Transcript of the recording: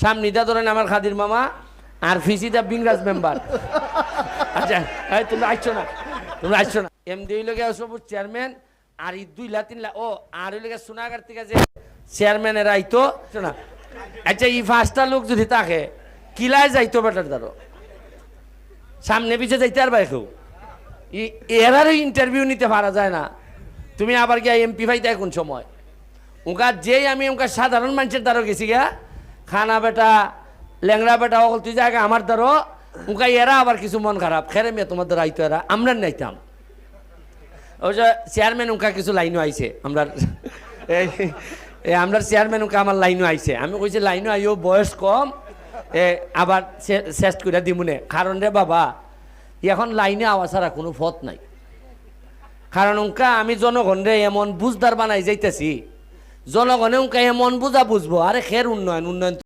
সামনিটা ধরেন আমার খাদির মামা আর ফিসিটা বিংরাজ মেম্বার। আচ্ছা তোমরা আসছো না, তোমরা আসছো না। এমডি হইল গিয়ে সবুজ চেয়ারম্যান, আর এই 2 লাখ 3 লাখ ও আর হইল গিয়ে সোনাগার থেকে যে চেয়ারম্যানের আইতো শোনা। আচ্ছা এই 5টা লোক যদি থাকে কিলায় যাইতো বেটার দ্বারো সামনে পিছিয়ে যাইতে আর বাইকেও এরারও ইন্টারভিউ নিতে পারা যায় না। তুমি আবার গিয়া এমপি ভাইতে কোন সময় উনকা যেই আমি উনকা সাধারণ মানুষের দ্বারও গেছি গিয়া খানা বেটা ল্যাংড়া বেটা অকল তুই জায়গা আমার দ্বারও উনকা এরা আবার কিছু মন খারাপ খেরে মেয়ে তোমার দ্বারা আইতো এরা আমরা নাইতাম। ওই যে চেয়ারম্যান উনকা কিছু লাইনও আইছে আমরা আমরা চেয়ারম্যান উনকা আমার লাইনও আইছে। আমি কইছি লাইনও আইও বয়স কম আবার শেষ করে দিমুনে কারণ রে বাবা এখন লাইনে আওয়া ছাড়া কোনো পথ নাই। কারণ উনকা আমি জনগণরে এমন বুঝদার বানাই যাইতেছি জনগণে উনকা এমন বুঝা বুঝবো আরে খের উন্নয়ন উন্নয়ন